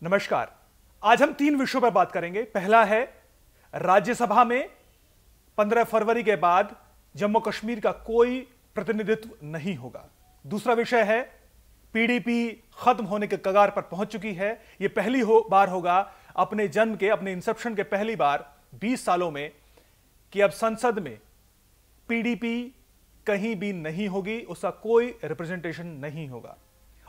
नमस्कार। आज हम 3 विषयों पर बात करेंगे। पहला है राज्यसभा में 15 फरवरी के बाद जम्मू कश्मीर का कोई प्रतिनिधित्व नहीं होगा। दूसरा विषय है पीडीपी खत्म होने के कगार पर पहुंच चुकी है। यह पहली बार होगा अपने जन्म के, अपने इंसेप्शन के पहली बार 20 सालों में कि अब संसद में पीडीपी कहीं भी नहीं होगी, उसका कोई रिप्रेजेंटेशन नहीं होगा।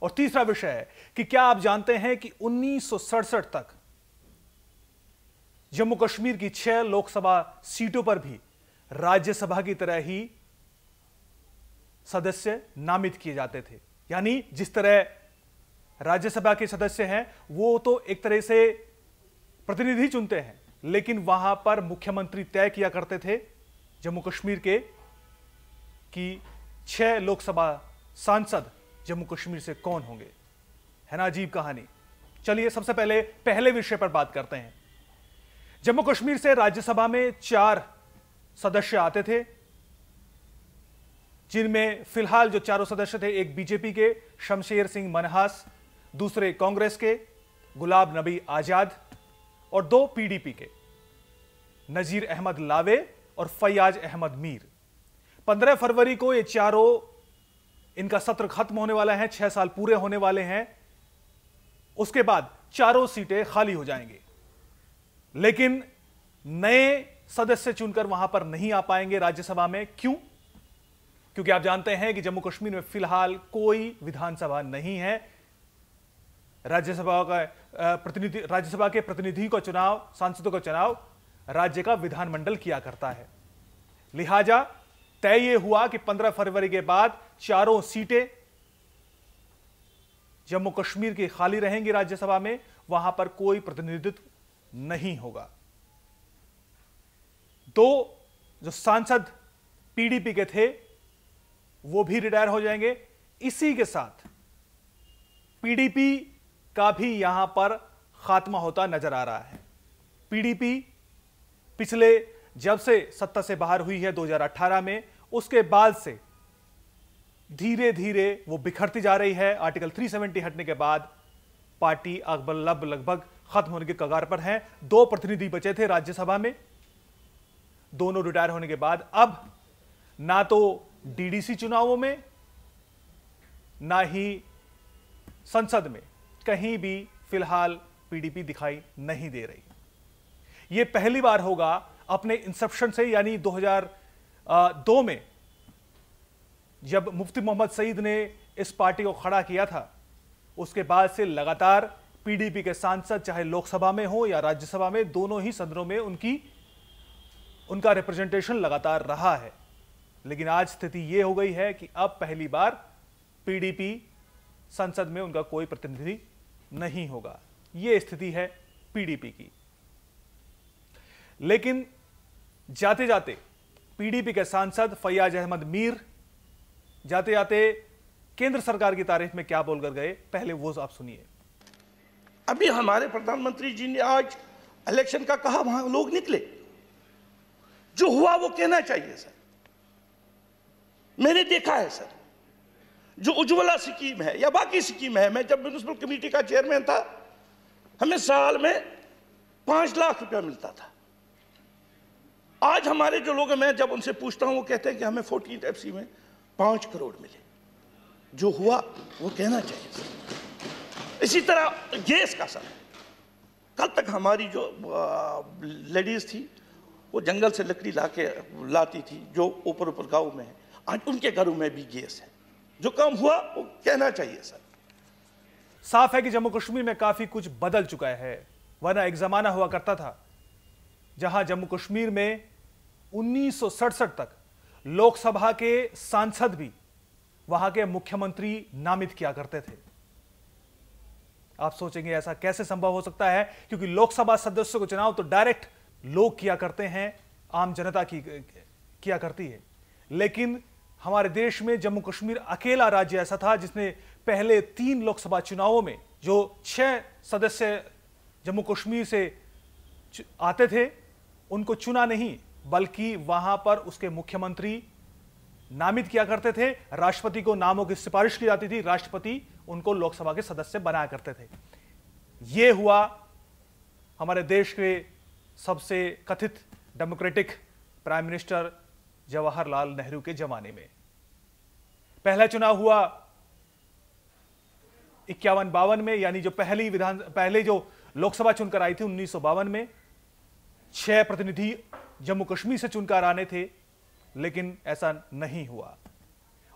और तीसरा विषय है कि क्या आप जानते हैं कि 1967 तक जम्मू कश्मीर की 6 लोकसभा सीटों पर भी राज्यसभा की तरह ही सदस्य नामित किए जाते थे। यानी जिस तरह राज्यसभा के सदस्य हैं वो तो एक तरह से प्रतिनिधि चुनते हैं, लेकिन वहां पर मुख्यमंत्री तय किया करते थे जम्मू कश्मीर के कि 6 लोकसभा सांसद जम्मू कश्मीर से कौन होंगे। है ना अजीब कहानी। चलिए सबसे पहले पहले विषय पर बात करते हैं। जम्मू कश्मीर से राज्यसभा में 4 सदस्य आते थे, जिनमें फिलहाल जो चारों सदस्य थे, एक बीजेपी के शमशेर सिंह मनहास, दूसरे कांग्रेस के गुलाब नबी आजाद और 2 पीडीपी के नजीर अहमद लावे और फैयाज अहमद मीर। 15 फरवरी को ये चारों, इनका सत्र खत्म होने वाला है, 6 साल पूरे होने वाले हैं। उसके बाद चारों सीटें खाली हो जाएंगी, लेकिन नए सदस्य चुनकर वहां पर नहीं आ पाएंगे राज्यसभा में। क्यों? क्योंकि आप जानते हैं कि जम्मू कश्मीर में फिलहाल कोई विधानसभा नहीं है। राज्यसभा के प्रतिनिधि का चुनाव, सांसदों का चुनाव राज्य का विधानमंडल किया करता है। लिहाजा तय यह हुआ कि 15 फरवरी के बाद चारों सीटें जम्मू कश्मीर की खाली रहेंगी राज्यसभा में, वहां पर कोई प्रतिनिधित्व नहीं होगा। 2 जो सांसद पीडीपी के थे वो भी रिटायर हो जाएंगे। इसी के साथ पीडीपी का भी यहां पर खात्मा होता नजर आ रहा है। पीडीपी पिछले जब से सत्ता से बाहर हुई है 2018 में, उसके बाद से धीरे धीरे वो बिखरती जा रही है। आर्टिकल 370 हटने के बाद पार्टी लगभग खत्म होने के कगार पर है। 2 प्रतिनिधि बचे थे राज्यसभा में, दोनों रिटायर होने के बाद अब ना तो डीडीसी चुनावों में ना ही संसद में कहीं भी फिलहाल पीडीपी दिखाई नहीं दे रही। यह पहली बार होगा अपने इंसेप्शन से, यानी 2002 में जब मुफ्ती मोहम्मद सईद ने इस पार्टी को खड़ा किया था, उसके बाद से लगातार पीडीपी के सांसद चाहे लोकसभा में हो या राज्यसभा में, दोनों ही सदनों में उनका रिप्रेजेंटेशन लगातार रहा है। लेकिन आज स्थिति यह हो गई है कि अब पहली बार पीडीपी संसद में उनका कोई प्रतिनिधि नहीं होगा। यह स्थिति है पीडीपी की। लेकिन जाते जाते पीडीपी के सांसद फैयाज अहमद मीर जाते जाते केंद्र सरकार की तारीफ में क्या बोलकर गए, पहले वो आप सुनिए। अभी हमारे प्रधानमंत्री जी ने आज इलेक्शन का कहा, वहां लोग निकले, जो हुआ वो कहना चाहिए सर। मैंने देखा है सर, जो उज्ज्वला स्कीम है या बाकी स्कीम है, मैं जब म्युनिसिपल कमेटी का चेयरमैन था, हमें साल में 5 लाख रुपया मिलता था। आज हमारे जो लोग हैं, मैं जब उनसे पूछता हूं वो कहते हैं कि हमें 14th FC में 5 करोड़ मिले। जो हुआ वो कहना चाहिए सर। इसी तरह गैस का सर, कल तक हमारी जो लेडीज थी वो जंगल से लकड़ी लाती थी, जो ऊपर गांव में है, आज उनके घरों में भी गैस है। जो काम हुआ वो कहना चाहिए सर। साफ है कि जम्मू कश्मीर में काफी कुछ बदल चुका है। वरना एक जमाना हुआ करता था जहां जम्मू कश्मीर में 1967 तक लोकसभा के सांसद भी वहां के मुख्यमंत्री नामित किया करते थे। आप सोचेंगे ऐसा कैसे संभव हो सकता है, क्योंकि लोकसभा सदस्यों को चुनाव तो डायरेक्ट लोग किया करते हैं, आम जनता किया करती है। लेकिन हमारे देश में जम्मू कश्मीर अकेला राज्य ऐसा था जिसने पहले 3 लोकसभा चुनावों में जो 6 सदस्य जम्मू कश्मीर से आते थे उनको चुना नहीं, बल्कि वहां पर उसके मुख्यमंत्री नामित किया करते थे। राष्ट्रपति को नामों की सिफारिश की जाती थी, राष्ट्रपति उनको लोकसभा के सदस्य बनाया करते थे। यह हुआ हमारे देश के सबसे कथित democratic prime minister Jawaharlal Nehru के जमाने में। पहला चुनाव हुआ 51-52 में, यानी जो पहले जो लोकसभा चुनकर आई थी 1952 में 6 प्रतिनिधि जम्मू कश्मीर से चुनकर आने थे, लेकिन ऐसा नहीं हुआ।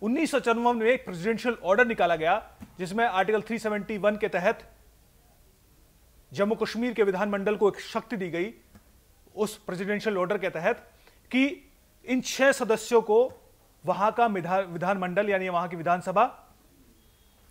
1954 में एक प्रेसिडेंशियल ऑर्डर निकाला गया जिसमें आर्टिकल 371 के तहत जम्मू कश्मीर के विधानमंडल को एक शक्ति दी गई, उस प्रेसिडेंशियल ऑर्डर के तहत, कि इन 6 सदस्यों को वहां का विधानमंडल यानी वहां की विधानसभा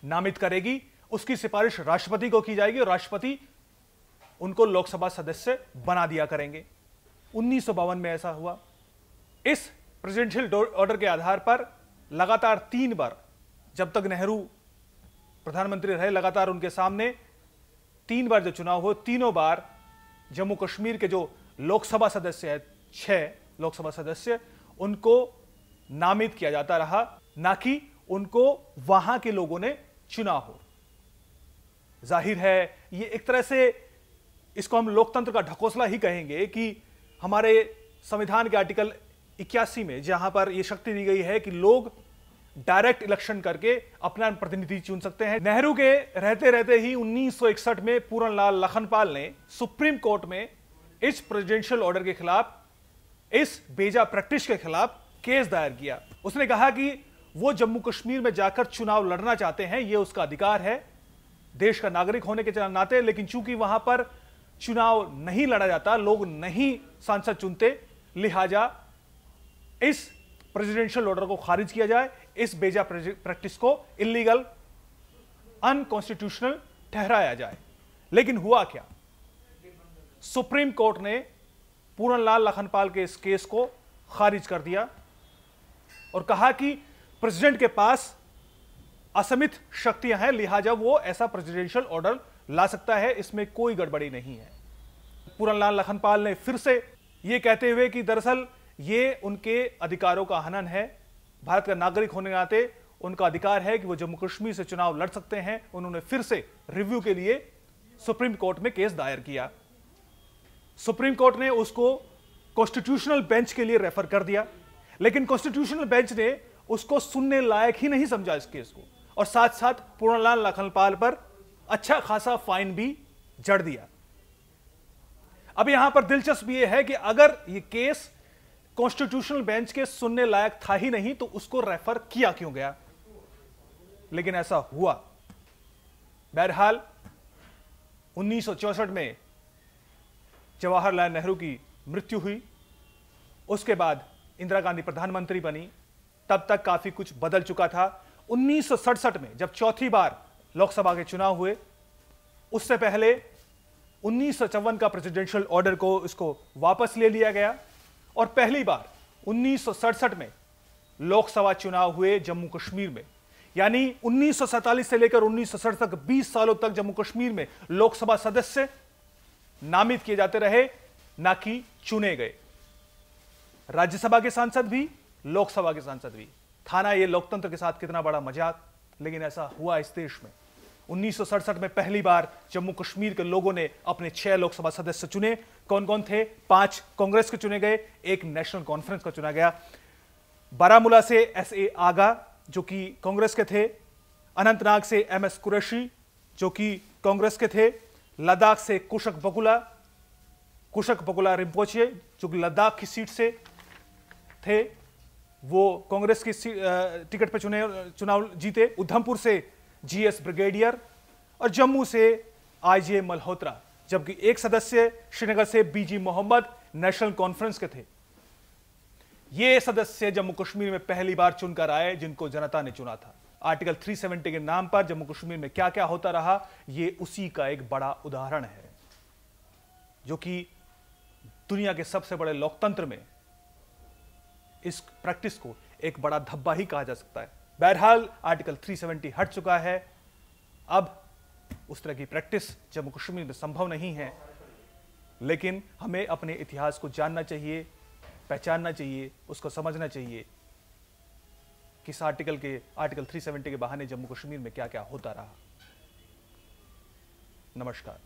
नामित करेगी। उसकी सिफारिश राष्ट्रपति को की जाएगी और राष्ट्रपति उनको लोकसभा सदस्य बना दिया करेंगे। 1952 में ऐसा हुआ। इस प्रेसिडेंशियल ऑर्डर के आधार पर लगातार 3 बार, जब तक नेहरू प्रधानमंत्री रहे, लगातार उनके सामने 3 बार जो चुनाव हुए, तीनों बार जम्मू कश्मीर के जो लोकसभा सदस्य है, 6 लोकसभा सदस्य, उनको नामित किया जाता रहा, ना कि उनको वहां के लोगों ने चुना हो। जाहिर है ये एक तरह से, इसको हम लोकतंत्र का ढकोसला ही कहेंगे कि हमारे संविधान के आर्टिकल 81 में जहां पर यह शक्ति दी गई है कि लोग डायरेक्ट इलेक्शन करके अपना प्रतिनिधि चुन सकते हैं। नेहरू के रहते रहते ही 1961 में पूरनलाल लखनपाल ने सुप्रीम कोर्ट में इस प्रेसिडेंशियल ऑर्डर के खिलाफ, इस बेजा प्रैक्टिस के खिलाफ केस दायर किया। उसने कहा कि वो जम्मू कश्मीर में जाकर चुनाव लड़ना चाहते हैं, यह उसका अधिकार है देश का नागरिक होने के नाते, लेकिन चूंकि वहां पर चुनाव नहीं लड़ा जाता, लोग नहीं सांसद चुनते, लिहाजा इस प्रेसिडेंशियल ऑर्डर को खारिज किया जाए, इस बेजा प्रैक्टिस को इलीगल, अनकॉन्स्टिट्यूशनल ठहराया जाए। लेकिन हुआ क्या? सुप्रीम कोर्ट ने पूरनलाल लखनपाल के इस केस को खारिज कर दिया और कहा कि प्रेसिडेंट के पास असीमित शक्तियां हैं, लिहाजा वो ऐसा प्रेसिडेंशियल ऑर्डर ला सकता है, इसमें कोई गड़बड़ी नहीं है। पूरनलाल लखनपाल ने फिर से यह कहते हुए कि दरअसल ये उनके अधिकारों का हनन है, भारत का नागरिक होने के नाते उनका अधिकार है कि वो जम्मू कश्मीर से चुनाव लड़ सकते हैं। उन्होंने फिर से रिव्यू के लिए सुप्रीम कोर्ट में केस दायर किया। सुप्रीम कोर्ट ने उसको कॉन्स्टिट्यूशनल बेंच के लिए रेफर कर दिया, लेकिन कॉन्स्टिट्यूशनल बेंच ने उसको सुनने लायक ही नहीं समझा इस केस को, और साथ साथ पूरनलाल लखनपाल पर अच्छा खासा फाइन भी जड़ दिया। अब यहां पर दिलचस्प यह है कि अगर यह केस कॉन्स्टिट्यूशनल बेंच के सुनने लायक था ही नहीं तो उसको रेफर किया क्यों गया? लेकिन ऐसा हुआ। बहरहाल 1964 में जवाहरलाल नेहरू की मृत्यु हुई, उसके बाद इंदिरा गांधी प्रधानमंत्री बनी, तब तक काफी कुछ बदल चुका था। 1967 में जब चौथी बार लोकसभा के चुनाव हुए, उससे पहले 1954 का प्रेसिडेंशियल ऑर्डर को इसको वापस ले लिया गया और पहली बार 1967 में लोकसभा चुनाव हुए जम्मू कश्मीर में। यानी 1947 से लेकर 1967 तक 20 सालों तक जम्मू कश्मीर में लोकसभा सदस्य नामित किए जाते रहे, ना कि चुने गए। राज्यसभा के सांसद भी, लोकसभा के सांसद भी। था ना ये लोकतंत्र के साथ कितना बड़ा मजाक, लेकिन ऐसा हुआ इस देश में। 1967 में पहली बार जम्मू कश्मीर के लोगों ने अपने 6 लोकसभा सदस्य चुने। कौन कौन थे? 5 कांग्रेस के चुने गए, 1 नेशनल कॉन्फ्रेंस का चुना गया। बारामूला से एस.ए. आगा जो कि कांग्रेस के थे, अनंतनाग से एम.एस. कुरैशी जो कि कांग्रेस के थे, लद्दाख से कुशक बकुला रिम्पोचे जो कि लद्दाख की सीट से थे, वो कांग्रेस की टिकट पर चुनाव जीते। उधमपुर से जी.एस. ब्रिगेडियर और जम्मू से आई.जे. मल्होत्रा, जबकि एक सदस्य श्रीनगर से बी.जी. मोहम्मद नेशनल कॉन्फ्रेंस के थे। ये सदस्य जम्मू कश्मीर में पहली बार चुनकर आए जिनको जनता ने चुना था। आर्टिकल 370 के नाम पर जम्मू कश्मीर में क्या क्या होता रहा, ये उसी का एक बड़ा उदाहरण है, जो कि दुनिया के सबसे बड़े लोकतंत्र में इस प्रैक्टिस को एक बड़ा धब्बा ही कहा जा सकता है। बहरहाल आर्टिकल 370 हट चुका है, अब उस तरह की प्रैक्टिस जम्मू कश्मीर में संभव नहीं है। लेकिन हमें अपने इतिहास को जानना चाहिए, पहचानना चाहिए, उसको समझना चाहिए कि इस आर्टिकल 370 के बहाने जम्मू कश्मीर में क्या क्या होता रहा। नमस्कार।